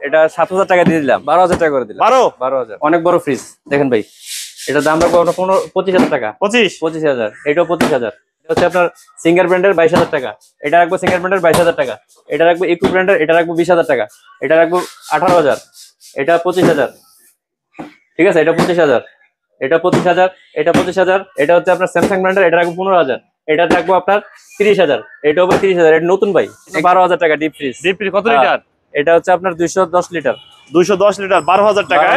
এটা 7,000 টাকা দিয়ে দিলাম, 12,000 টাকা করে দিলাম। 12,000 অনেক বড় ফ্রিজ দেখেন ভাই, এটার দাম রাখবো আপনার 25,000 টাকা। 25,000, এটাও 25,000। এটা হচ্ছে আপনার সিঙ্গার ব্র্যান্ডের 22,000 টাকা। এটা রাখবো সিঙ্গার ব্র্যান্ডের 22,000 টাকা। এটা রাখবো ইকো ব্র্যান্ডের, এটা রাখবো 20,000 টাকা। এটা রাখবো 18,000। এটা 25,000, ঠিক আছে। এটা 25,000, এটা 25,000, এটা 25,000। এটা হচ্ছে আপনার স্যামসাং ব্র্যান্ডের, এটা রাখবো 15,000। এটা রাখবো আপনার 30,000। এটা হবে 30,000। এটা নতুন ভাই, 12,000 টাকা ডিপ ফ্রিজ। কত লিটার? এটা হচ্ছে আপনার 210 লিটার। 210 লিটার 12,000 টাকা।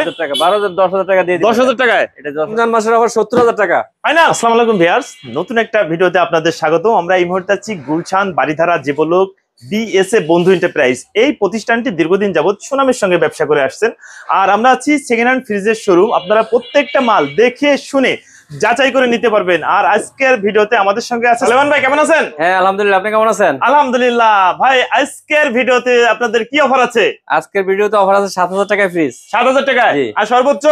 10,000 টাকা দিয়ে 10,000 টাকায়। এটা রমজান মাসের অফার 70,000 টাকা। ফাইনাল। আসসালামু আলাইকুম ভিউয়ার্স, নতুন একটা ভিডিওতে আপনাদের স্বাগত। আমরা এই মুহূর্তে আছি গুলশান বারিধারা জীবলোক বিএসএ বন্ধু এন্টারপ্রাইজ। এই প্রতিষ্ঠানটি দীর্ঘদিন যাবত সুনামের সঙ্গে ব্যবসা করে আসছেন। আর আমরা আছি সেকেন্ড হ্যান্ড ফ্রিজের শোরুম। আপনারা প্রত্যেকটা মাল দেখে শুনে যাচাই করে নিতে পারবেন। আর আজকের ভিডিওতে আমাদের সঙ্গে আছে সুলাইমান ভাই। কেমন আছেন? হ্যাঁ আলহামদুলিল্লাহ, আপনি কেমন আছেন? আলহামদুলিল্লাহ ভাই। আজকের ভিডিওতে আপনাদের কি অফার আছে? আজকের ভিডিওতে অফার আছে 7,000 টাকায় ফ্রিজ। 7,000 টাকায়। আর সর্বোচ্চ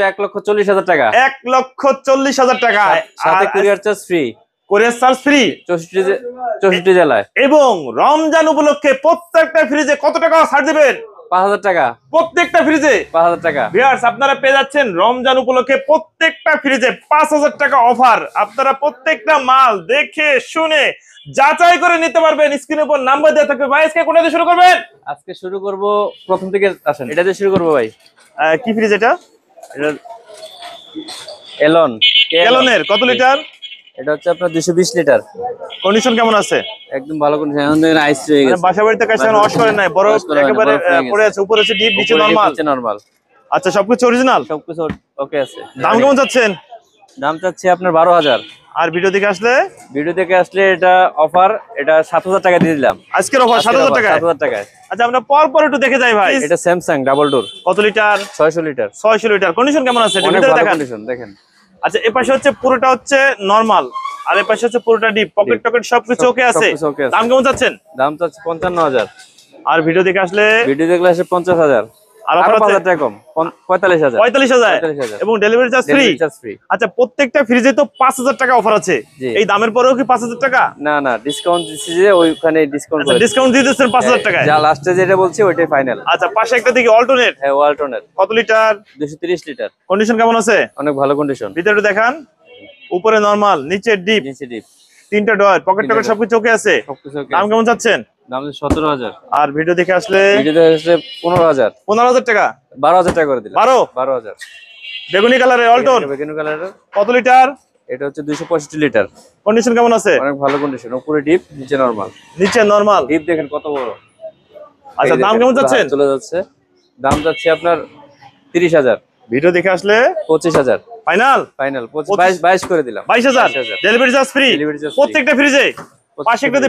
1,40,000 টাকা। 1,40,000 টাকা। সাথে courier charge free. Courier charge free 64 জেলায়। এবং রমজান উপলক্ষে প্রত্যেকটা ফ্রিজে কত টাকা ছাড় দিবেন? 5,000 টাকা প্রত্যেকটা ফ্রিজে। 5,000 টাকা। ভিউয়ার্স, আপনারা পেয়ে যাচ্ছেন রমজান উপলক্ষে প্রত্যেকটা ফ্রিজে 5,000 টাকা অফার। আপনারা প্রত্যেকটা মাল দেখে শুনে যাচাই করে নিতে পারবেন। স্ক্রিনের উপর নাম্বার দেওয়া থাকবে। ভাই আজকে কোনটা দিয়ে শুরু করবেন? আজকে শুরু করব প্রথম থেকে, আসেন এটা দিয়ে শুরু করব ভাই। কি ফ্রিজ এটা? এটা এলনের কত লিটার? এটা হচ্ছে আপনার 220 লিটার। কন্ডিশন কেমন আছে? একদম ভালো কন্ডিশন। এখন দেখেন আইস হয়ে গেছে। বাসা বাড়িতে কাছে ওয়াশ করে নাই, বরফ একেবারে পড়ে আছে। উপরে হচ্ছে ডিপ, নিচে নরমাল। আচ্ছা, সবকিছু অরিজিনাল, সবকিছু ওকে আছে। দাম কেমন যাচ্ছেন? দাম চাচ্ছি আপনার 12,000। আর ভিডিও দেখে আসলে এটা অফার, এটা 7,000 টাকা দিয়ে দিলাম। আজকের অফার 7,000 টাকা। 7,000 টাকায়। আচ্ছা, আমরা পর একটু দেখে যাই ভাই। এটা স্যামসাং ডাবল ডোর। কত লিটার? 600 লিটার। 600 লিটার। কন্ডিশন কেমন আছে? অনেক ভালো কন্ডিশন দেখেন। আচ্ছা, এই পাশে হচ্ছে পুরোটা হচ্ছে নরমাল, আর এই পাশে হচ্ছে পুরোটা ডিপ। পকেট সবকিছু ওকে আছে। দাম কেমন যাচ্ছেন? দাম চাচ্ছি 55,000। আর ভিডিও দেখে আসলে 50,000। আর 5,000 টাকা কম, 45,000। এবং ডেলিভারি চার্জ ফ্রি। আচ্ছা, প্রত্যেকটা ফ্রিজে তো 5,000 টাকা অফার আছে। এই দামের পরেও কি 5,000 টাকা? না ডিসকাউন্ট দিচ্ছি, যে ওইখানে ডিসকাউন্ট দিয়ে দিচ্ছেন 5,000 টাকায়। যা লাস্টে যেটা বলছি ওইটাই ফাইনাল। আচ্ছা, পাশে একটা দেখি অল্টারনেট। হ্যাঁ, অল্টারনেট। কত লিটার? 230 লিটার। কন্ডিশন কেমন আছে? অনেক ভালো কন্ডিশন। ভিতরে দেখান। উপরে নরমাল, নিচে ডিপ। তিনটা ডয়ার, পকেট সবকিছু ওকে আছে। দাম কেমন যাচ্ছেন? দাম 17,000। আর ভিডিও দেখে আসলে 15,000। 15,000 টাকা। 12,000 টাকা করে দিলাম। 12,000। বেগুনি কালারের অল্টন। বেগুনি কালারের। কত লিটার? এটা হচ্ছে 265 লিটার। কন্ডিশন কেমন আছে? অনেক ভালো কন্ডিশন। উপরে ডিপ, নিচে নরমাল। ডিপ দেখেন কত বড়। আচ্ছা, দাম কেমন যাচ্ছে? চলে যাচ্ছে। দাম যাচ্ছে আপনার 30,000। ভিডিও দেখে আসলে 25,000। ফাইনাল 22 করে দিলাম। 22,000। ডেলিভারি চার্জ ফ্রি প্রত্যেকটা ফ্রিজে। পাশে একটা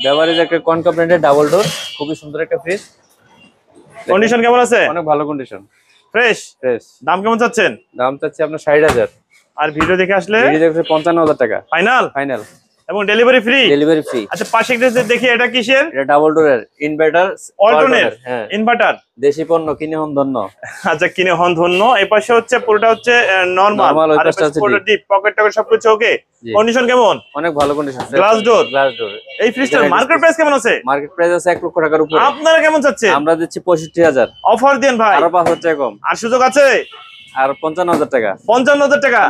বেভারেজ একটা কনকা ব্র্যান্ডের ডাবল ডোর, খুবই সুন্দর একটা ফ্রিজ। কন্ডিশন কেমন আছে? অনেক ভালো কন্ডিশন, ফ্রেশ। দাম কেমন চাচ্ছেন? দাম চাচ্ছি আপনার 60,000। আর ভিডিও দেখে আসলে 55,000 টাকা। ফাইনাল। এবং ডেলিভারি ফ্রি। আচ্ছা, পাশে একটা দেখি, এটা কিসের? এটা ডাবল ডোরের ইনভার্টার অল্টারনেট। হ্যাঁ, ইনভার্টার। দেশি পণ্য, কিনে হন ধন্য। আচ্ছা, কিনে হন ধন্য। এই পাশে হচ্ছে পুরোটা হচ্ছে নরমাল, আর পুরোটা ডিপ, পকেট সবকিছু ওকে। কন্ডিশন কেমন? অনেক ভালো কন্ডিশন। Glass door. এই ফ্রিজটার মার্কেট প্রাইস কেমন আছে? মার্কেট প্রাইস আছে 1 লক্ষ টাকার উপরে। আপনারা কেমন চাচ্ছেন? আমরা দিচ্ছি 65,000। অফার দেন ভাই, আরো 5,000 টাকা কম। আর সুযোগ আছে? আর 55,000 টাকা। 55,000 টাকা।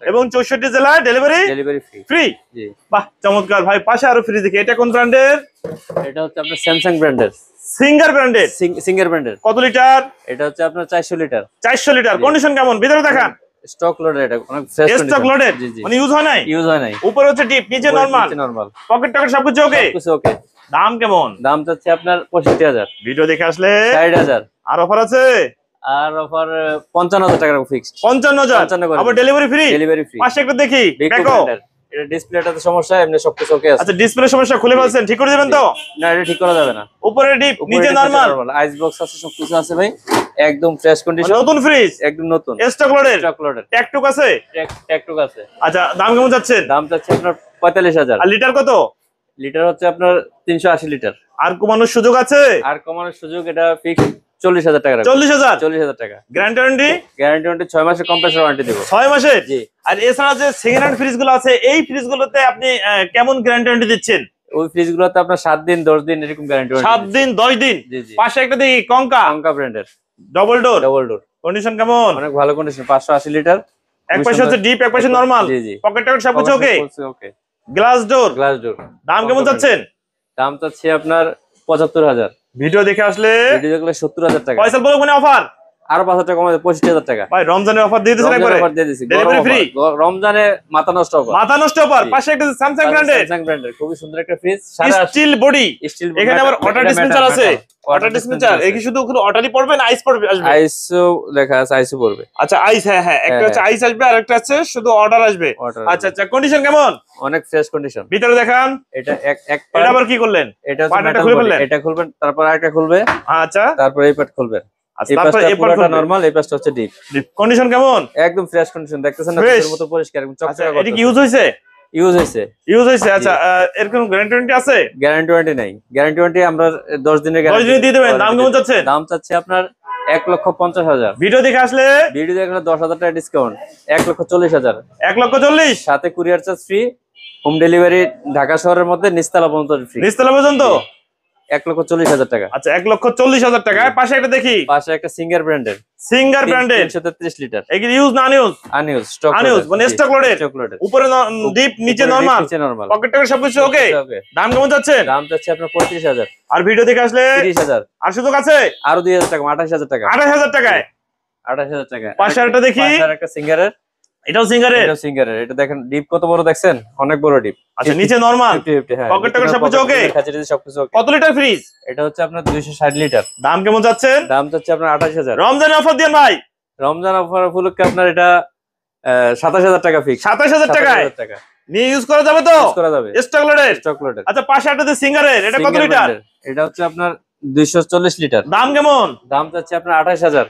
এবং 64 জেলায় ডেলিভারি ফ্রি। জি, বাহ, চমৎকার ভাই। পাশে আরো ফ্রিজ দেখি, এটা কোন ব্র্যান্ডের? এটা হচ্ছে আপনার স্যামসাং ব্র্যান্ডের। সিঙ্গার ব্র্যান্ডের। কত লিটার? এটা হচ্ছে আপনার 400 লিটার। 400 লিটার। কন্ডিশন কেমন? ভিতরে দেখান। Stock loaded. এটা অনেক ফ্রেশ কন্ডিশন। স্টক লোডেড, মানে ইউজ হয় নাই। উপরে হচ্ছে ডিপ, নিচে নরমাল। পকেট সবকিছু ওকে। দাম কেমন? দাম চাচ্ছে আপনার 65,000। ভিডিও দেখে আসলে 60,000। আর অফার আছে? আর অফার 55,000 টাকা ফিক্সড। 55,000। আবার ডেলিভারি ফ্রি। পাশে একটা দেখি, দেখো। এটা ডিসপ্লেটাতে সমস্যা, এমনি সবকিছু ওকে আছে। আচ্ছা, ডিসপ্লে সমস্যা, খুলে ফেলছেন, ঠিক করে দিবেন তো? না, এটা ঠিক করা যাবে না। উপরে ডিপ, নিচে নরমাল। আইস বক্স আছে, সবকিছু আছে ভাই। একদম ফ্রেশ কন্ডিশন, নতুন ফ্রিজ, একদম নতুন। Stock loaded. ট্যাগটুক আছে? ট্যাগটুক আছে। আচ্ছা, দাম কেমন যাচ্ছেন? দাম যাচ্ছে আপনার 45,000। আর লিটার কত? লিটার হচ্ছে আপনার 380 লিটার। আর কমানোর সুযোগ আছে? আর কমানোর সুযোগ, এটা ফিক্সড 40,000 টাকা। 40,000 টাকা। গ্যারান্টি 6 মাসের কম্প্রেসর ওয়ারেন্টি দেব। 6 মাসের? জি। আর এছাড়া যে সেকেন্ড হ্যান্ড ফ্রিজ গুলো আছে, এই ফ্রিজ গুলোতে আপনি কেমন গ্যারান্টি দিচ্ছেন? ওই ফ্রিজ গুলোতে আপনার 7 দিন 10 দিন এরকম গ্যারান্টি 7 দিন 10 দিন। জি জি। পাশে একটা দেখি কঙ্কা ব্র্যান্ডের double door. Double door condition কেমন? অনেক ভালো কন্ডিশন, 580 লিটার। এক পাশে হচ্ছে ডিপ, এক পাশে নরমাল। জি জি। পকেট টকেট সবকিছু ওকে। ওকে। Glass door. Glass door. দাম কেমন যাচ্ছেন? দাম চাচ্ছি আপনার 75,000। ভিডিও দেখে আসলে ভিডিও দেখলে 70,000 টাকা। পয়সা বলো কোন অফার? আরো 5,000 টাকা কমাতে 65,000 টাকা। ভাই রমজানের অফার দিয়ে দিছেন একবারে। অফার দিয়ে দিছি। Delivery free. রমজানে মাথা নষ্ট অফার। মাথা নষ্ট অফার। পাশে একটা স্যামসাং ব্র্যান্ডের। স্যামসাং ব্র্যান্ডের খুবই সুন্দর একটা ফ্রিজ। Steel body. স্টিল। এখানে আবার ওয়াটার ডিসপেন্সার আছে। ওয়াটার ডিসপেন্সার এই কি শুধু ওয়াটারই পড়বে না আইস পড়বে আসবে? আইসও লেখা আছে, আইসও পড়বে। আচ্ছা আইস, হ্যাঁ হ্যাঁ, একটা হচ্ছে আইস আসবে আর একটা আছে শুধু অর্ডার আসবে। আচ্ছা আচ্ছা, কন্ডিশন কেমন? অনেক ফ্রেশ কন্ডিশন। ভিতরে দেখান। এটা এক এটা আবার কি করলেন? এটা হচ্ছে খুলে ফেললেন। এটা খুলবেন, তারপর আরেকটা খুলবে। আচ্ছা, তারপর এই পার্ট খুলবেন। আচ্ছা, এই তারপর পাশটা এই পার্ট পুরোটা নরমাল, এই পাশটা হচ্ছে ডিপ। কন্ডিশন কেমন? একদম ফ্রেশ কন্ডিশন, দেখতেছেন না Fresh? এর মতো পরিষ্কার এবং আচ্ছা, চকচকে এটা কি করতেছে। ইউজ হইছে? ইউজ হইছে। ইউজ হইছে। আচ্ছা, এরকম গ্যারান্টি আছে? গ্যারান্টি ওয়ারেন্টি নাই। গ্যারান্টি ওয়ারেন্টি আমরা 10 দিনের 10 গ্যারান্টি দিন দিয়ে দেবেন। দাম কেমন যাচ্ছেন? দাম চাচ্ছি আপনার 1,50,000। ভিডিও দেখে আসলে ভিডিও দেখলে 10,000 টাকা ডিসকাউন্ট, 1,40,000। 1,40,000 সাথে courier charge free, home delivery Dhaka শহরের মধ্যে নিচতলা পর্যন্ত ফ্রি। নিচতলা পর্যন্ত 1,40,000 টাকা। আচ্ছা, 1,40,000 টাকা। পাশে একটা দেখি, পাশে একটা সিঙ্গার ব্র্যান্ডের। সিঙ্গার ব্র্যান্ডের 333 লিটার। এই কি ইউজ না আনইউজ? আনইউজ স্টক। আনইউজ মানে স্টক লোডেড। উপরে ডিপ, নিচে নরমাল। নিচে নরমাল। পকেট টকেট সবকিছু ওকে। দাম কেমন যাচ্ছেন? দাম চাচ্ছি আপনার 35,000। আর ভিডিও দেখে আসলে 30,000। আর সুযোগ আছে? আরো 2,000 টাকা, 28,000 টাকা। 28,000 টাকায়। 28,000 টাকা। পাশে একটা দেখি, পাশে একটা সিঙ্গারের। এটাও সিঙ্গারের। এটাও সিঙ্গারের। এটা দেখেন ডিপ কত বড়, দেখছেন? অনেক বড় ডিপ। আচ্ছা, নিচে নরমাল। 50-50, হ্যাঁ। পকেট টকেট সবকিছু ওকে। খাঁচাটি সবকিছু ওকে। কত লিটার ফ্রিজ? এটা হচ্ছে আপনার 260 লিটার। দাম কেমন যাচ্ছেন? দাম চাচ্ছে আপনার 28,000। রমজান অফার দেন ভাই। রমজান অফার উপলক্ষে আপনার এটা 27,000 টাকা ফিক্স। 27,000 টাকায় 27,000 টাকা নিয়ে ইউজ করা যাবে তো? ইউজ করা যাবে। Stock loaded. Stock loaded. আচ্ছা, পাশে একটা সিঙ্গারের, এটা কত লিটার? এটা হচ্ছে আপনার 240 লিটার। দাম কেমন? দাম চাচ্ছে আপনার 28,000।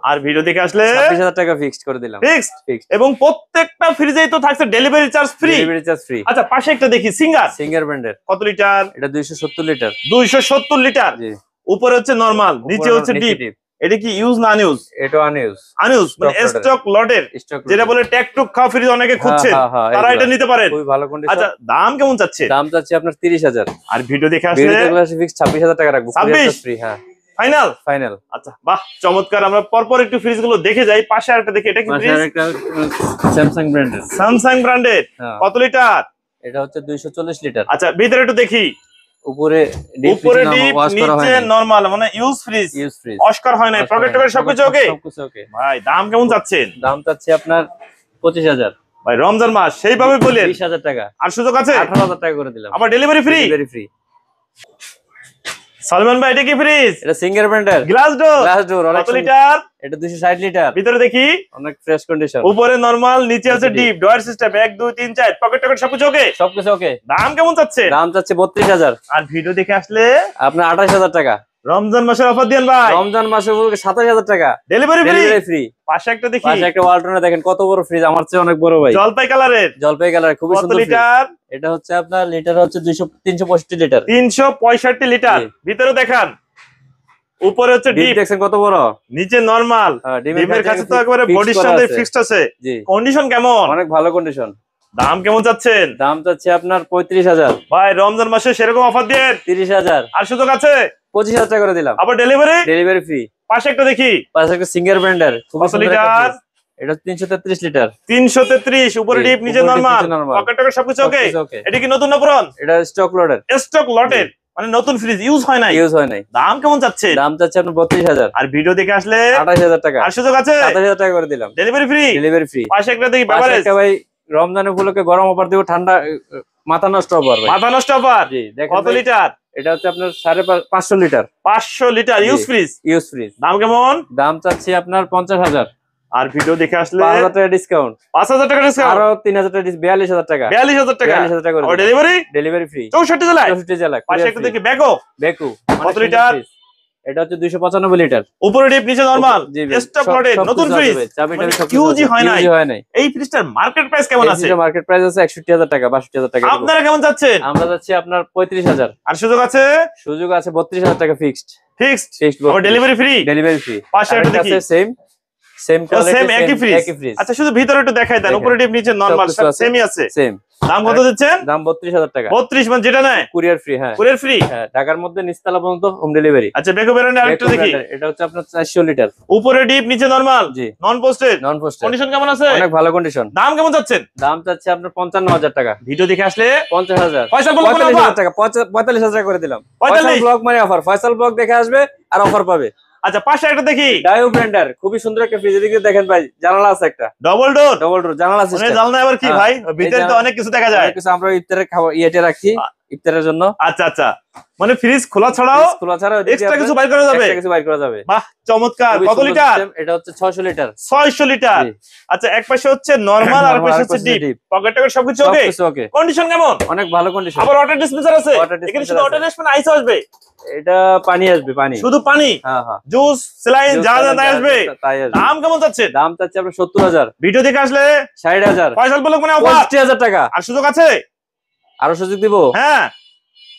আর ভিডিও দেখে আসলে 26,000 টাকা ফিক্সড করে দিলাম। ফিক্সড। এবং প্রত্যেকটা ফ্রিজেই তো থাকছে delivery charge free. Delivery charge free. আচ্ছা, পাশে একটা দেখি সিঙ্গার ব্র্যান্ডের। কত লিটার? এটা 270 লিটার। 270 লিটার। জি। উপরে হচ্ছে নরমাল, নিচে হচ্ছে ডিপ। এটা কি ইউজ না আনইউজ? এটা আনইউজ। আনইউজ মানে স্টক লটের, যেটা বলে ট্যাগ টুক খাওয়া ফ্রিজ অনেকে খুঁজছেন, তারা এটা নিতে পারেন। খুবই ভালো কন্ডিশন। আচ্ছা, দাম কেমন চাচ্ছে? দাম চাচ্ছি আপনার 30,000। আর ভিডিও দেখে আসলে ভিডিও দেখলে ফিক্স 26,000 টাকা রাখবো। 26 ফ্রি। হ্যাঁ, ফাইনাল। ফাইনাল। আচ্ছা, বাহ, চমৎকার। আমরা পরপর একটু ফ্রিজ গুলো দেখে যাই। পাশে আরেকটা দেখি, এটা কি ফ্রিজ? একটা স্যামসাং ব্র্যান্ডের। স্যামসাং ব্র্যান্ডের। কত লিটার? এটা হচ্ছে 240 লিটার। আচ্ছা, ভিতরে একটু দেখি। উপরে ডিপ, নিচে নরমাল, মানে ইউজ ফ্রিজ। অস্কার হয় না, পকেট টকেট সবকিছু ওকে। সবকিছু ওকে। ভাই দাম কেমন যাচ্ছেন? দাম চাচ্ছি আপনার 25,000। ভাই রমজান মাস সেইভাবে বলেন। 20,000 টাকা। আর সুযোগ আছে? 18,000 টাকা করে দিলাম। আবার ডেলিভারি ফ্রি। ফ্রি। সালমান ভাই, এটা কি ফ্রিজ? এটা সিঙ্গার ব্র্যান্ডের। Glass door. কত লিটার? এটা 260 লিটার। ভিতরে দেখি, অনেক ফ্রেশ কন্ডিশন। উপরে নরমাল, নিচে আছে ডিপ। ডয়ার সিস্টেম 1 2 3 4, পকেট টকেট সবকিছু ওকে। সবকিছু ওকে। দাম কেমন যাচ্ছে? দাম চাচ্ছে 32,000। আর ভিডিও দেখে আসলে আপনার 28,000 টাকা। রমজান মাসের অফার দেন ভাই। রমজান মাসে উপলক্ষে 27,000 টাকা। Delivery free. পাশে একটা দেখি, পাশে একটা ওয়ালটনে দেখেন কত বড় ফ্রিজ, আমার চেয়ে অনেক বড় ভাই। জলপাই কালারের। জলপাই কালার, খুবই কত সুন্দর লিটার? এটা হচ্ছে আপনার লিটার হচ্ছে 365 লিটার। 365 লিটার। ভিতরে দেখান, উপরে হচ্ছে ডিপ, দেখছেন কত বড়, নিচে নরমাল। ডিপের কাছে তো একবারে বডির সাথে ফিক্সড আছে। কন্ডিশন কেমন? অনেক ভালো কন্ডিশন। দাম কেমন যাচ্ছেন? দাম চাচ্ছে আপনার 35,000। ভাই রমজান মাসে সেরকম অফার দেন। 30,000। আর সুযোগ আছে? 25,000 টাকা করে দিলাম। আবার ডেলিভারি ফ্রি। পাশে একটা দেখি, পাশে একটা সিঙ্গার ব্র্যান্ডের। কত লিটার? এটা 333 লিটার। 333। উপরে ডিপ, নিচে নরমাল, পকেট টকেট সবকিছু ওকে। এটা কি নতুন না পুরান? এটা স্টক লোডের। স্টক লটের, মানে নতুন ফ্রিজ, ইউজ হয় নাই। দাম কেমন যাচ্ছে? দাম চাচ্ছে আপনার 32,000। আর ভিডিও দেখে আসলে 28,000 টাকা। আর সুযোগ আছে? 27,000 টাকা করে দিলাম। Delivery free. পাশে একটা দেখি, বেভারেজ। ভাই রমজান উপলক্ষে গরম অফার দিব, ঠান্ডা মাথা নষ্ট অফার। মাথা নষ্ট অফার। জি, দেখেন কত লিটার? এটা হচ্ছে আপনার 550 লিটার। 500 litre use fridge. দাম কেমন? দাম চাচ্ছি আপনার 50,000। আর ভিডিও দেখে আসলে 5,000 টাকা ডিসকাউন্ট। 5,000 টাকা ডিসকাউন্ট। আরো 3,000 টাকা, 42,000 টাকা। 42,000 টাকা। 42,000 টাকা। আর ডেলিভারি ফ্রি। 64 জেলায়। 64 জেলা। পাশে একটা দেখি, বেকু। কত লিটার? এটা হচ্ছে 295 লিটার। উপরে ডিপ, নিচে নরমাল, স্টক লটেড, নতুন ফ্রিজ। ইউজি হয় নাই। এই ফ্রিজটার মার্কেট প্রাইস কেমন আছে? মার্কেট প্রাইস আছে 61,000 টাকা, 62,000 টাকা। আপনারা কেমন যাচ্ছেন? আমরা যাচ্ছি আপনার 35,000। আর সুযোগ আছে? সুযোগ আছে 32,000 টাকা ফিক্সড। আর ডেলিভারি ফ্রি। ফ্রি। পাশে একটা দেখি, সেম সেম সেম একই ফ্রিজ। আচ্ছা শুধু ভিতরে একটু দেখাই দেন, উপরে ডিপ নিচে নরমাল সব সেমই আছে। সেম। দাম কত দিচ্ছেন? দাম 32000 টাকা। 32 মানে যেটা নেয় কুরিয়ার ফ্রি। হ্যাঁ কুরিয়ার ফ্রি। হ্যাঁ, ঢাকার মধ্যে নিচতলা পর্যন্ত হোম ডেলিভারি। আচ্ছা বেকো ব্র্যান্ডের আরেকটা দেখি। এটা হচ্ছে আপনার 400 লিটার, উপরে ডিপ নিচে নরমাল, জি নন পোস্টেড। নন পোস্টেড। কন্ডিশন কেমন আছে? অনেক ভালো কন্ডিশন। দাম কেমন যাচ্ছেন? দাম চাচ্ছে আপনার 55000 টাকা। ভিডিও দেখে আসলে 50000। ফয়সাল ব্লগ 45000 টাকা, 45000 টাকা করে দিলাম। ফয়সাল ব্লগ মানে অফার, ফয়সাল ব্লগ দেখে আসবে আর অফার পাবে। আচ্ছা পাশে একটা দেখি, ডায়ো ব্র্যান্ডের খুবই সুন্দর একটা ফ্রিজ। এদিকে দেখেন ভাই, জানালা আছে একটা, ডবল ডোর। ডবল ডোর জানালা মানে সিস্টেম। জানলা আবার কি ভাই, ভিতরে তো অনেক কিছু দেখা যায়। অনেক কিছু আমরা ইফতারের খাবার ইয়েতে রাখছি, ইফতারের জন্য। আচ্ছা আচ্ছা, মানে ফ্রিজ খোলা ছাড়াও খোলা ছাড়াও এক্সট্রা কিছু বাইর করা যাবে। এক্সট্রা কিছু বাইর করা যাবে। বাহ চমৎকার। কত লিটার? এটা হচ্ছে 600 লিটার। 600 লিটার। আচ্ছা এক পাশে হচ্ছে নরমাল আর পাশে হচ্ছে ডিপ, পকেট টকেট সবকিছু ওকে। ওকে। কন্ডিশন কেমন? অনেক ভালো কন্ডিশন। আবার ওয়াটার ডিসপেন্সার আছে এখানে, শুধু ওয়াটার ডিসপেন্সার আইস আসবে? এটা পানি আসবে, পানি শুধু পানি? হ্যাঁ হ্যাঁ, জুস স্যালাইন যা যা তাই আসবে। দাম কেমন যাচ্ছে? দাম চাচ্ছে আপনার 70000। ভিডিও দেখে আসলে 60000। ফয়সাল ব্লগ মানে অফার 50000 টাকা। আর সুযোগ আছে? আরো সুযোগ দিব। হ্যাঁ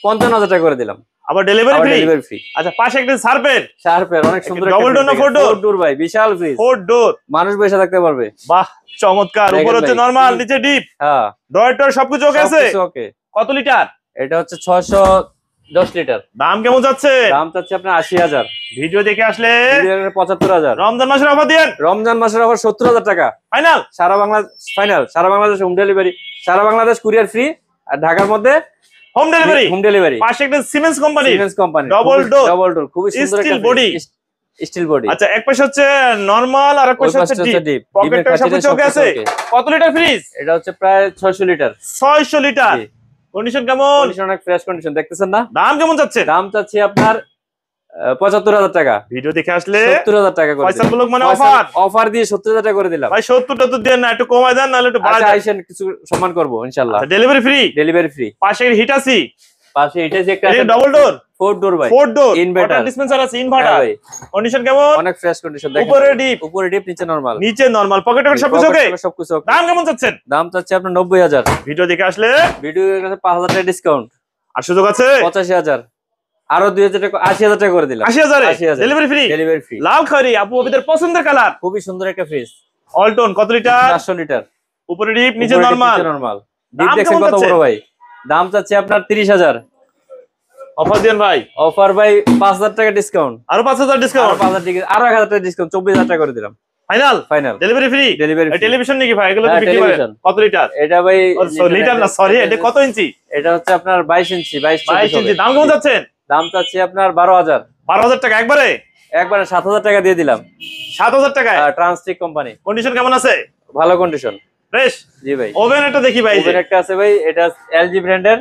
55000 টাকা করে দিলাম। আবার ডেলিভারি ফ্রি। Delivery free. আচ্ছা পাশে একটা শার্পের অনেক সুন্দর ডবল ডোর না ফোর ডোর? 4 ডোর ভাই, বিশাল ফ্রিজ, 4 ডোর। মানুষ বসে থাকতে পারবে। বাহ চমৎকার। উপর হচ্ছে নরমাল, নিচে ডিপ, হ্যাঁ ড্রয়ার টর সবকিছু ওকে আছে। ওকে। কত লিটার? এটা হচ্ছে 610 লিটার। দাম কেমন যাচ্ছে? দাম চাচ্ছে আপনার 80000। ভিডিও দেখে আসলে 75000। রমজান মাসের অফার দেন। রমজান মাসের অফার 70000 টাকা ফাইনাল। সারা বাংলাদেশ, ফাইনাল সারা বাংলাদেশ হোম ডেলিভারি, সারা বাংলাদেশ কুরিয়ার ফ্রি, আর ঢাকার মধ্যে হোম ডেলিভারি। Home delivery. পাশে একটা সিমেন্স কোম্পানি, ডবল ডোর, খুবই সুন্দর একটা স্টিল বডি। Steel body. আচ্ছা এক পাশে হচ্ছে নরমাল আর এক পাশে হচ্ছে ডিপ, পকেটটা সবকিছু ওকে আছে। কত লিটার ফ্রিজ? এটা হচ্ছে প্রায় 600 লিটার। 600 লিটার। কন্ডিশন কেমন? কন্ডিশন অনেক ফ্রেশ কন্ডিশন, দেখতেছেন না? দাম কেমন যাচ্ছে? দাম চাচ্ছি আপনার 75000 টাকা। ভিডিও দেখে আসলে 70000 টাকা করে ফয়সাল ব্লগ মানে অফার। অফার দিয়ে 70000 টাকা করে দিলাম ভাই। 70 তো দেন না, একটু কমায় দেন, নাহলে একটু বাড়ায় আচ্ছা, দেন। আইসেন কিছু সম্মান করব ইনশাআল্লাহ। Delivery free. Delivery free. পাশে হিটাসি, পাশে এটা যে একটা ডবল ডোর, 4 ডোর ভাই, 4 ডোর, ইনভার্টার ওয়াটার ডিসপেন্সার আছে, ইনভার্টার। কন্ডিশন কেমন? অনেক ফ্রেশ কন্ডিশন। দেখেন উপরে ডিপ, উপরে ডিপ, নিচে নরমাল, নিচে নরমাল, পকেট টকেট সবকিছু ওকে। সবকিছু ওকে। দাম কেমন চাচ্ছেন? দাম চাচ্ছে আপনার 90000। ভিডিও দেখে আসলে ভিডিও কাছে 5000 টাকা ডিসকাউন্ট, আর সুযোগ আছে 85000, আরো 2000 টাকা, 80000 টাকা করে দিলাম। 80000 ডেলিভারি ফ্রি। Delivery free. লাল খয়েরি আপু ওদের পছন্দের কালার। খুবই সুন্দর একটা ফ্রিজ। অল্টন কত লিটার? 400 লিটার। উপরে ডিপ, নিচে নরমাল। ডিপ দেখছেন কত বড় ভাই। দাম চাচ্ছে আপনার 30000। অফার দেন ভাই। অফার ভাই 5000 টাকা ডিসকাউন্ট, আরো 5000 ডিসকাউন্ট, 5000 টাকা, আরো 1000 টাকা ডিসকাউন্ট, 24000 টাকা করে দিলাম। Final. Final. Delivery free. Delivery free. Television নাকি ভাই? এগুলো তো বিক্রি করেন। কত লিটার? এটা ভাই লিটার না, সরি, এটা কত ইঞ্চি? এটা হচ্ছে আপনার 22 ইঞ্চি। 22 ইঞ্চি। দাম কেমন যাচ্ছেন? দাম চাচ্ছি আপনার 12000। 12000 টাকা একবারে? একবারে 7000 টাকা দিয়ে দিলাম। 7000 টাকায়? ট্রান্সটিক কোম্পানি। কন্ডিশন কেমন আছে? ভালো কন্ডিশন, ফ্রেশ। জি ভাই। ওভেন একটা দেখি ভাই। ওভেন একটা আছে ভাই, এটা এলজি ব্র্যান্ডের,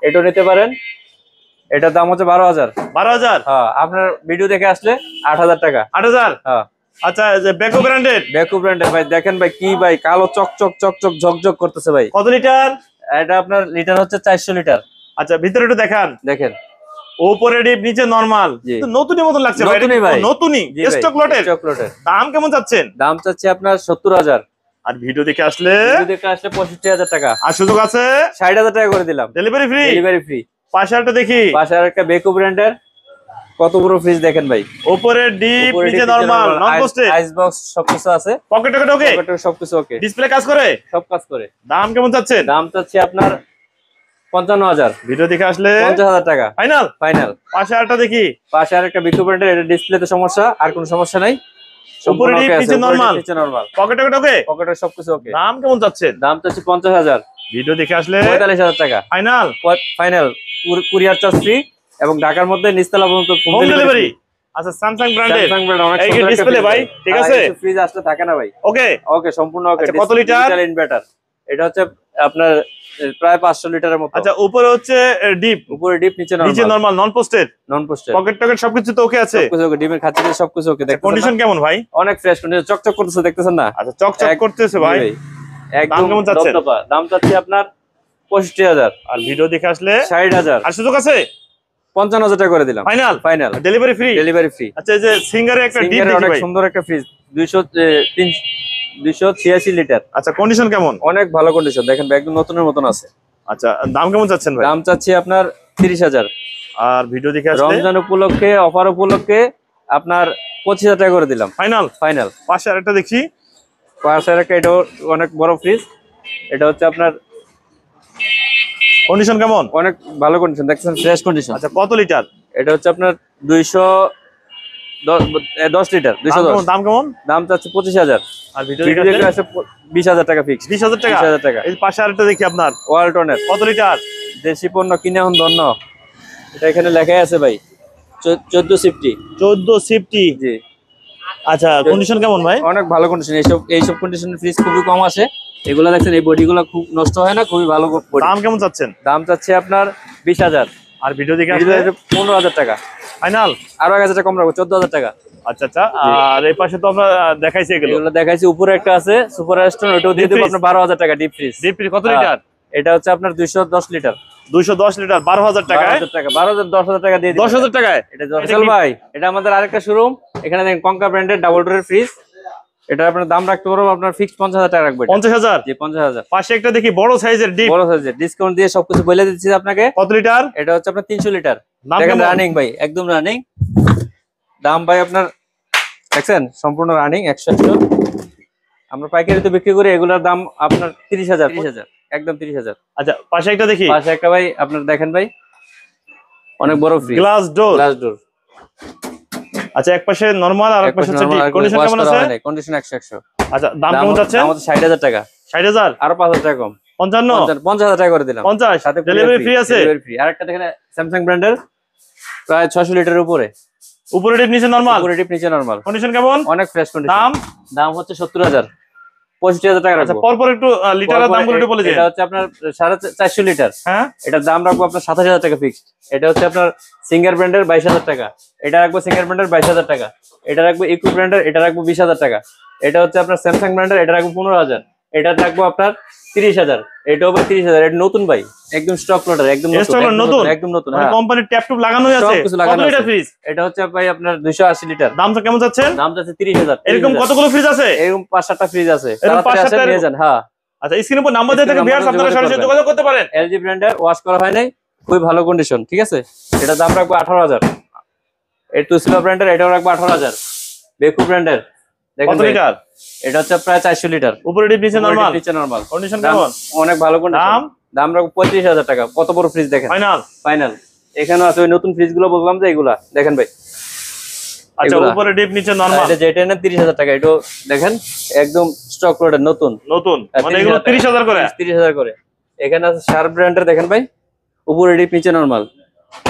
এটা নিতে পারেন। এটার দাম হচ্ছে 12000। 12000? হ্যাঁ, আপনার ভিডিও দেখে আসলে 8000 টাকা। 8000? হ্যাঁ। আচ্ছা যে বেকো ব্র্যান্ডেড? বেকো ব্র্যান্ডের ভাই, দেখেন ভাই কি ভাই, কালো চকচক চকচক ঝকঝক করতেছে ভাই। কত লিটার? এটা আপনার লিটার হচ্ছে 400 লিটার। আচ্ছা ভিতরে একটু দেখান। দেখেন উপরে ডিপ, নিচে নরমাল। তো নতুনই মতন লাগছে ভাই। নতুনই ভাই, নতুনই স্টক লটের। দাম কেমন যাচ্ছেন? দাম চাচ্ছি আপনার 70000। আর ভিডিও দেখে আসলে 65000 টাকা। আর সুযোগ আছে 60000 টাকা করে দিলাম। Delivery free. Delivery free. পাশে একটা দেখি, পাশে আরেকটা বেকো ব্র্যান্ডের, কত বড় ফ্রিজ দেখেন ভাই। উপরে ডিপ, নিচে নরমাল, নন পোস্টেড, আইস বক্স সবকিছু আছে, পকেট টকেট ওকে, সবকিছু ওকে, ডিসপ্লে কাজ করে, সব কাজ করে। দাম কেমন যাচ্ছেন? দাম চাচ্ছি আপনার 55000। ভিডিও দেখে আসলে 50000 টাকা। ফাইনাল। ফাইনাল। পাশে আরেকটা দেখি, পাশে আরেকটা বেকো ব্র্যান্ডের, এটা ডিসপ্লেতে সমস্যা, আর কোনো সমস্যা নাই। উপরে ডিপ, নিচে নরমাল, নিচে নরমাল, পকেট টকেট ওকে, পকেটে সবকিছু ওকে। দাম কেমন যাচ্ছেন? দাম চাচ্ছি 50000। ভিডিও দেখে আসলে 45000 টাকা। Final. Final. Courier charge free এবং ঢাকার মধ্যে নিচতলা পর্যন্ত হোম ডেলিভারি। আচ্ছা স্যামসাং ব্র্যান্ডের, স্যামসাং ব্র্যান্ড, অনেক সুন্দর ডিসপ্লে ভাই, ঠিক আছে? ফ্রিজ আসলে থাকে না ভাই। ওকে ওকে, সম্পূর্ণ ওকে। কত লিটার? ইনভার্টার। এটা হচ্ছে আপনার প্রায় 500 লিটারের মতো। আচ্ছা উপরে হচ্ছে ডিপ, উপরে ডিপ, নিচে নরমাল, নিচে নরমাল, নন পোস্টেড, নন পোস্টেড, পকেট টকেট সবকিছু তো ওকে আছে, সবকিছু ওকে, ডিমের খাঁচি সবকিছু ওকে। দেখেন কন্ডিশন কেমন ভাই? অনেক ফ্রেশ কন্ডিশন, চকচক করতেছে, দেখতেছেন না? আচ্ছা চকচক করতেছে ভাই। একদম কেমন যাচ্ছে? দাম চাচ্ছি আপনার 65000। আর ভিডিও দেখে আসলে 60000। আর সুযোগ আছে 55000 টাকা করে দিলাম। Final. Final. Delivery free. Delivery free. আচ্ছা এই যে সিঙ্গারে একটা ডিপ দেখি ভাই, অনেক সুন্দর একটা ফ্রিজ, 286 লিটার। আচ্ছা কন্ডিশন কেমন? অনেক ভালো কন্ডিশন, দেখেন একদম নতুনের মতন আছে। আচ্ছা দাম কেমন চাচ্ছেন ভাই? দাম চাচ্ছি আপনার 30000। আর ভিডিও দেখে আসলে রমজান উপলক্ষে, অফার উপলক্ষে আপনার 25,000 টাকা করে দিলাম ফাইনাল। ফাইনাল। পাশে আরেকটা দেখি, পাশের একটা, এটাও অনেক বড় ফ্রিজ। এটা হচ্ছে আপনার কন্ডিশন কেমন? অনেক ভালো কন্ডিশন, দেখছেন ফ্রেশ কন্ডিশন। আচ্ছা কত লিটার? এটা হচ্ছে আপনার 210 লিটার। 210। দাম কেমন? দাম চাচ্ছে 25,000। আর ভিডিও দেখে আছে 20,000 টাকা ফিক্স। 20,000 টাকা। 20,000 টাকা। এই পাশে আরেকটা দেখি আপনার, ওয়ালটনের কত লিটার? দেশি পণ্য কিনে এখন ধন্য। এটা এখানে লেখাই আছে ভাই, 14 সিফটি। 14 সিফটি। জি। আচ্ছা কন্ডিশন কেমন ভাই? অনেক ভালো কন্ডিশন। এইসব কন্ডিশনের ফ্রিজ খুবই কম আসে। এগুলো দেখছেন, এই বডিগুলো খুব নষ্ট হয় না, খুবই ভালো বডি। দাম কেমন চাচ্ছেন? দাম চাচ্ছে আপনার 20,000। আর ভিডিও দেখে 15,000 টাকা ফাইনাল। আরো 1,000 টাকা কম রাখবো, 14,000 টাকা। আচ্ছা আচ্ছা। আর এই পাশে তো আমরা দেখাইছি এগুলো। এগুলো দেখাইছি। উপরে একটা আছে সুপার স্টোন, ওটাও দিয়ে দেবো আপনার 12,000 টাকা ডিপ ফ্রিজ। ডিপ ফ্রিজ কত লিটার? এটা হচ্ছে আপনার 210 লিটার। 210 লিটার 12,000 টাকায়। 10,000 টাকা দিয়ে দিবেন। 10,000 টাকায়। এটা জয়সল ভাই, এটা আমাদের আরেকটা শোরুম। এখানে দেখেন কঙ্কা ব্র্যান্ডের ডাবল ডোরের ফ্রিজ। এটা আপনার দাম রাখতে পারবো আপনার ফিক্স 50,000 টাকা রাখবেন। 50,000? জি 50,000। পাশে একটা দেখি বড় সাইজের ডিপ। বড় সাইজের ডিসকাউন্ট দিয়ে সবকিছু বলে দিচ্ছি আপনাকে। কত লিটার? এটা হচ্ছে আপনার 300 লিটার। দাম দেখেন কেমন? রানিং ভাই, একদম রানিং। দাম ভাই আপনার দেখছেন সম্পূর্ণ রানিং 100। আমরা পাইকারিতে বিক্রি করি, এগুলোর দাম আপনার 30,000। 30,000 একদম 30,000। আচ্ছা পাশে একটা দেখি, পাশে একটা ভাই আপনার দেখেন ভাই, অনেক বড় fridge, glass door. Glass door. আচ্ছা এক পাশে নরমাল আর এক পাশে হচ্ছে ডিপ। কন্ডিশন কেমন আছে? কন্ডিশন 100। আচ্ছা দাম কেমন যাচ্ছে? দাম হচ্ছে 60,000 টাকা। 60,000? আরো 5,000 টাকা কম। 55? 50,000 টাকা করে দিলাম। 50? সাথে ডেলিভারি ফ্রি আছে? Delivery free. আরেকটা দেখেন স্যামসাং ব্র্যান্ডের, প্রায় 600 লিটারের উপরে। উপরে ডিপ নিচে নরমাল? উপরে ডিপ নিচে নরমাল। কন্ডিশন কেমন? অনেক ফ্রেশ কন্ডিশন। দাম? দাম হচ্ছে 70,000। 65,000 টাকা আচ্ছা রাখবো। পরপর একটু লিটারের দামগুলো একটু বলে দিন। এটা হচ্ছে আপনার 450 লিটার। হ্যাঁ এটার দাম রাখবো আপনার 27,000 টাকা ফিক্সড। এটা হচ্ছে আপনার সিঙ্গার ব্র্যান্ডের 22,000 টাকা। এটা রাখবো সিঙ্গার ব্র্যান্ডের 22,000 টাকা। এটা রাখবো ইকো ব্র্যান্ডের, এটা রাখবো 20,000 টাকা। এটা হচ্ছে আপনার স্যামসাং ব্র্যান্ডের, এটা রাখবো 15,000। এটা রাখবো আপনার 30,000। এটাও আবার 30,000। এটা নতুন ভাই, একদম স্টক লোডার, একদম নতুন, একদম নতুন। মানে হ্যাঁ, কোম্পানির ট্যাপ টুপ লাগানোই আছে। সবকিছু লাগানো কত লিটার আছে। ফ্রিজ? এটা হচ্ছে ভাই আপনার 280 লিটার। দামটা কেমন যাচ্ছেন? দাম যাচ্ছে 30,000। এরকম কতগুলো ফ্রিজ আছে? এরকম 5-7টা ফ্রিজ আছে। এরকম তাড়াতাড়ি 5-7টা আসেন, নিয়ে যান। হ্যাঁ, আচ্ছা স্ক্রিনের উপর নাম্বার দেওয়া থাকে, ভিউয়ার্স আপনারা সরাসরি যোগাযোগ করতে পারেন। এলজি ব্র্যান্ডের, ওয়াশ করা হয় নাই, খুবই ভালো কন্ডিশন। ঠিক আছে, এটা দাম রাখবো 18,000। এই টুসিলা ব্র্যান্ডের, এটাও রাখবো 18,000। বেকু ব্র্যান্ডের দেখেন কত লিটার? এটা হচ্ছে প্রায় 400 লিটার। উপরে ডিপ নিচে নরমাল? নিচে নরমাল। কন্ডিশন কেমন? অনেক ভালো কন্ডিশন। দাম? দাম রাখবো 35,000 টাকা। কত বড় ফ্রিজ দেখেন, ফাইনাল। ফাইনাল। এখানে আছে ওই নতুন ফ্রিজ গুলো বললাম যে, এগুলা দেখেন ভাই। আচ্ছা উপরে ডিপ নিচে নরমাল। এটা যেটা নেন 30,000 টাকা। এটা দেখেন একদম স্টক লোডের নতুন। নতুন মানে এগুলো 30,000 করে? 30,000 করে। এখানে আছে শার্প ব্র্যান্ডের, দেখেন ভাই, উপরে ডিপ নিচে নরমাল।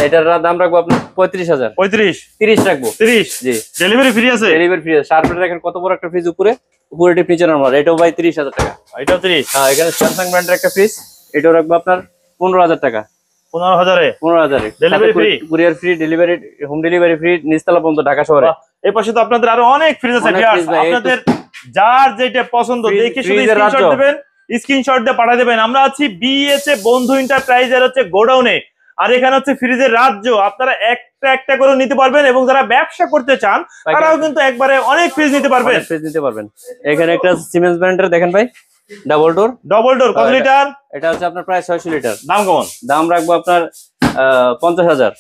এটার দাম রাখবো আপনার 35,000। 35? 30 রাখবো। 30? জি। ডেলিভারি ফ্রি আছে? ডেলিভারি ফ্রি আছে। শার্পের দেখেন কত বড় একটা ফ্রিজ, উপরে ডিপ নিচে নরমাল। এটাও ভাই 30,000 টাকা। এটাও 30? হ্যাঁ, এখানে স্যামসাং ব্র্যান্ডের একটা ফ্রিজ, এটাও রাখবো আপনার 15,000 টাকা। 15,000-এ? 15,000-এ delivery free? Courier free, delivery, home delivery free, নিচতলা পর্যন্ত, ঢাকা শহরে। এই পাশে তো আপনাদের আরো অনেক ফ্রিজ আছে। আপনাদের যার যেটা পছন্দ দেখে শুধু স্ক্রিনশট দিবেন, স্ক্রিনশট দিয়ে পাঠিয়ে দিবেন। আমরা আছি বিএসএ বন্ধু এন্টারপ্রাইজের হচ্ছে গোডাউনে। আর এখানে হচ্ছে ফ্রিজের রাজ্য, আপনারা একটা একটা করে নিতে পারবেন, এবং যারা ব্যবসা করতে চান তারাও কিন্তু একবারে অনেক ফ্রিজ নিতে পারবেন। ফ্রিজ নিতে পারবেন। এখানে একটা সিমেন্স ব্র্যান্ডের দেখেন ভাই, ডাবল ডোর। ডাবল ডোর কত লিটার? এটা হচ্ছে আপনার প্রায় 600 লিটার। দাম কেমন? দাম রাখবো আপনার 50,000।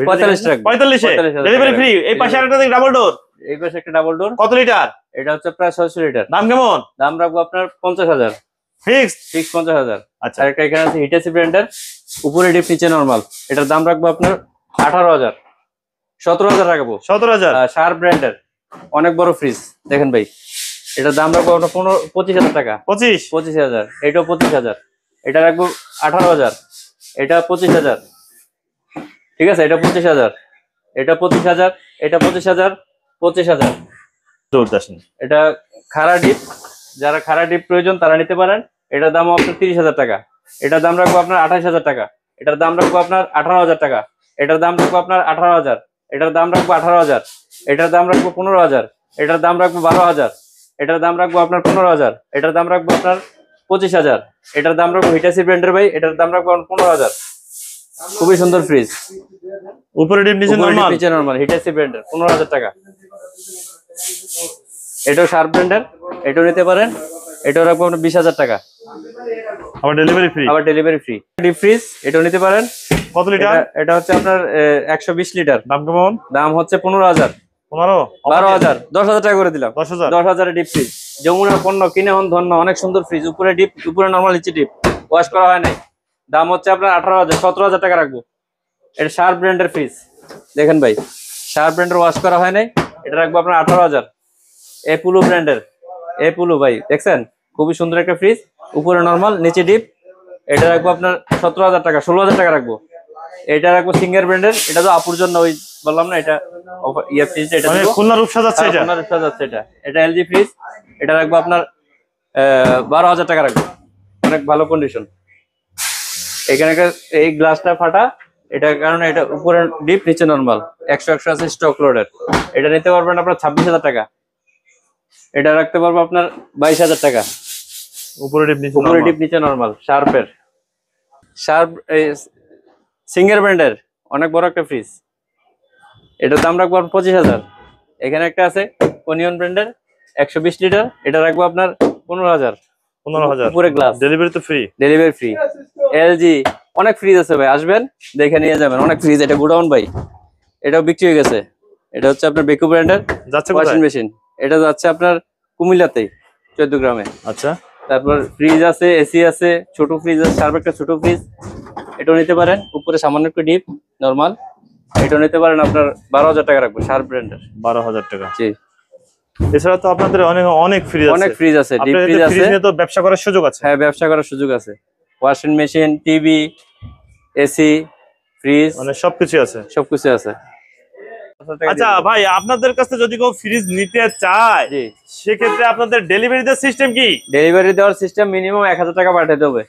45 টাকা। 45-এ ডেলিভারি ফ্রি। এই পাশে আরেকটা দেখি ডাবল ডোর। এই পাশে একটা ডাবল ডোর। কত লিটার? এটা হচ্ছে প্রায় 600 লিটার। দাম কেমন? দাম রাখবো আপনার 50,000। ফিক্স? ফিক্স 50,000। আচ্ছা আরেকটা এখানে আছে হিটাচি ব্র্যান্ডের, উপরে ডিপ নিচে নরমাল। এটার দাম রাখবো আপনার 18,000। 17,000 রাখবো। 17,000? শার্প ব্র্যান্ডের অনেক বড় ফ্রিজ দেখেন ভাই। এটার দাম রাখবো আপনার 25,000 টাকা। 25,000। এটাও 25,000। এটা রাখবো 18,000। এটা 25,000। ঠিক আছে, এটা 25,000। এটা 25,000। এটা 25,000। 25,000। এটা খাড়া ডিপ, যারা খাড়া ডিপ প্রয়োজন তারা নিতে পারেন। এটার দাম আপনার 30,000 টাকা। এটার দাম রাখবো আপনার 28,000 টাকা। এটার দাম রাখবো আপনার 18,000 টাকা। এটার দাম রাখবো আপনার 18,000। এটার দাম রাখবো 18,000। এটার দাম রাখবো 15,000। এটার দাম রাখবো 12,000। এটার দাম রাখবো আপনার 15,000। এটার দাম রাখবো আপনার 25,000। এটার দাম রাখবো হিটাচি ব্র্যান্ডের ভাই, এটার দাম রাখবো 15,000। খুবই সুন্দর ফ্রিজ, উপরে ডিপ নিচে নরমাল, হিটাচি ব্র্যান্ডের 15,000 টাকা। এটাও শার্প ব্র্যান্ডের, এটাও নিতে পারেন। এটাও রাখবো আপনার 20,000 টাকা। আবার ডেলিভারি ফ্রি? আবার ডেলিভারি ফ্রি। ডিপ ফ্রিজ, এটাও নিতে পারেন। কত লিটার? এটা হচ্ছে আপনার 120 লিটার। দাম কেমন? দাম হচ্ছে 15,000। 12,000 10,000 টাকা করে দিলাম। 10,000 10,000 ডিপ ফ্রিজ, যমুনার পণ্য, কিনে হন ধন্য। অনেক সুন্দর ফ্রিজ, উপরে ডিপ, উপরে নরমাল, নিচে ডিপ, ওয়াশ করা হয় নাই। দাম হচ্ছে আপনার 18,000 17,000 টাকা রাখবো। এটা শার্প ব্র্যান্ডের ফ্রিজ, দেখেন ভাই, শার্প ব্র্যান্ডের, ওয়াশ করা হয় নাই। এটা রাখবো আপনার 18,000। এপুলু ব্র্যান্ডের, এপুলু ভাই দেখছেন, খুবই সুন্দর একটা ফ্রিজ, উপরে নরমাল, নিচে ডিপ। এটা রাখবো আপনার 17,000 টাকা, 16,000 টাকা রাখবো। এটা রাখবো সিঙ্গার ব্র্যান্ডের, এটা তো আপুর জন্য, ওই বললাম না, এটা ইয়ে ফ্রিজ, এটা খুলনা রূপসা যাচ্ছে, এটা খুলনা রূপসা যাচ্ছে। এটা এলজি ফ্রিজ, এটা রাখবো আপনার 12,000 টাকা রাখবো। অনেক ভালো কন্ডিশন। এখানে এই গ্লাসটা ফাটা, এটার কারণে এটা উপরে ডিপ, নিচে নরমাল, 100 আছে স্টক লোডের। এটা নিতে পারবেন আপনার 26,000 টাকা। এটা রাখতে পারবো আপনার 22,000 টাকা। উপরে ডিপ, নিচে নরমাল, শার্পের, শার্প সিঙ্গার ব্র্যান্ডের অনেক বড় একটা ফ্রিজ। এটার দাম রাখবো 25,000। এখানে একটা আছে ওনিয়ন ব্র্যান্ডের 120 লিটার, এটা রাখবো আপনার 15,000। উপরে গ্লাস, ডেলিভারি তো ফ্রি, ডেলিভারি ফ্রি। এলজি অনেক ফ্রিজ আছে ভাই, আসবেন দেখে নিয়ে যাবেন, অনেক ফ্রিজ। এটা গোডাউন ভাই, এটাও বিক্রি হয়ে গেছে। এটা হচ্ছে আপনার বেকু ব্র্যান্ডের ওয়াশিং মেশিন, এটা যাচ্ছে আপনার কুমিল্লাতেই, 14 গ্রামে। আচ্ছা, তারপর ফ্রিজ আছে, এসি আছে, ছোট ফ্রিজ আছে, শার্প একটা ছোট ফ্রিজ, এটাও নিতে পারেন। উপরে সামান্য একটু ডিপ, নরমাল, এটাও নিতে পারেন। আপনার 12,000 টাকা রাখবো, শার্প ব্র্যান্ডের, 12,000 টাকা। জি। এছাড়া তো আপনাদের অনেক ফ্রিজ আছে, অনেক ফ্রিজ আছে, ডিপ ফ্রিজ আছে। তো ব্যবসা করার সুযোগ আছে। হ্যাঁ, ব্যবসা করার সুযোগ আছে। Washing machine, TV, AC, fridge, মানে সবকিছু আছে, সবকিছু আছে। আচ্ছা ভাই, আপনাদের কাছে যদি কেউ ফ্রিজ নিতে চায়, সেক্ষেত্রে আপনাদের ডেলিভারি সিস্টেম কি? ডেলিভারি দেওয়ার সিস্টেম মিনিমাম 1,000 টাকা পাঠাতে হবে।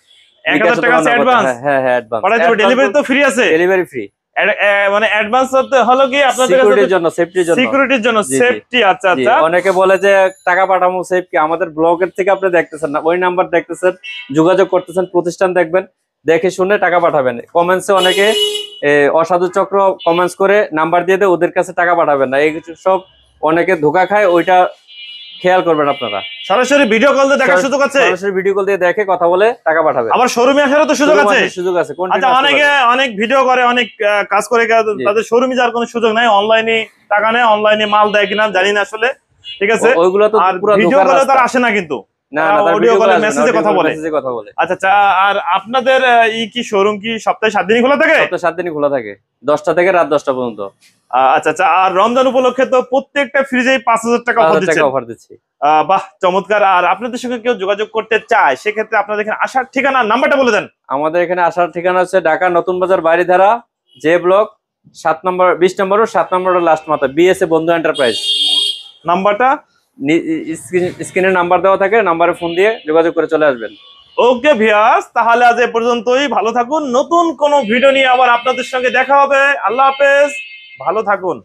1,000 টাকা অ্যাডভান্স? হ্যাঁ, অ্যাডভান্স পাঠাতে হবে। ডেলিভারি তো ফ্রি আছে? ডেলিভারি ফ্রি, মানে অ্যাডভান্স হলো কি আপনাদের কাছে? সিকিউরিটির জন্য, সেফটির জন্য, সিকিউরিটির জন্য, সেফটি। আচ্ছা আচ্ছা। অনেকে বলে যে টাকা পাঠাবো সেফ কি, আমাদের ব্লগের থেকে আপনি দেখতেছেন না, ওই নাম্বার দেখতেছেন, যোগাযোগ করতেছেন, প্রতিষ্ঠান দেখবেন, দেখে শুনে টাকা পাঠাবেন। কমেন্টসে অনেকে অসাধু চক্র কমেন্টস করে নাম্বার দিয়ে দেয়, ওদের কাছে টাকা পাঠাবেন না। এই সব অনেকে ধোকা খায়, ওইটা খেয়াল করবেন আপনারা। সরাসরি ভিডিও কল দিয়ে দেখার সুযোগ আছে? সরাসরি ভিডিও কল দিয়ে দেখে কথা বলে টাকা পাঠাবেন। আবার শোরুমে আসারও তো সুযোগ আছে? সুযোগ আছে। আচ্ছা, অনেকে অনেক ভিডিও করে, অনেক কাজ করে, তাদের শোরুমে যাওয়ার কোনো সুযোগ নাই, অনলাইনে টাকা নেয়, অনলাইনে মাল দেয় কিনা জানি না আসলে, ঠিক আছে? ওইগুলো তো পুরো ভিডিও কলে তার আসে না, কিন্তু অডিও কলে মেসেজে কথা বলে। আচ্ছা আচ্ছা। আর আপনাদের কি শোরুম কি সপ্তাহে 7 দিনই খোলা থাকে? সপ্তাহে 7 দিনই খোলা থাকে, 10টা থেকে রাত 10টা পর্যন্ত। আচ্ছা আচ্ছা। আর রমজান উপলক্ষে তো প্রত্যেকটা ফ্রিজেই 5,000 টাকা অফার দিচ্ছেন। বাহ, চমৎকার। আর আপনাদের সঙ্গে কেউ যোগাযোগ করতে চায়, সেক্ষেত্রে আপনাদের এখানে আসার ঠিকানা, নাম্বারটা বলে দেন। আমাদের এখানে আসার ঠিকানা হচ্ছে ঢাকা নতুন বাজার, বাড়িধারা, জে ব্লক, 7 নম্বর, 20 নম্বর, 7 নম্বর লাস্ট মাথা, বিএসএ বন্ধু এন্টারপ্রাইজ। নাম্বারটা স্ক্রিনে নাম্বার দেওয়া থাকে, নাম্বারে ফোন দিয়ে যোগাযোগ করে চলে আসবেন। ওকে ভিউয়ার্স, তাহলে আজ এ পর্যন্তই। ভালো থাকুন, নতুন কোনো ভিডিও নিয়ে আবার আপনাদের সঙ্গে দেখা হবে। আল্লাহ হাফেজ, ভালো থাকুন।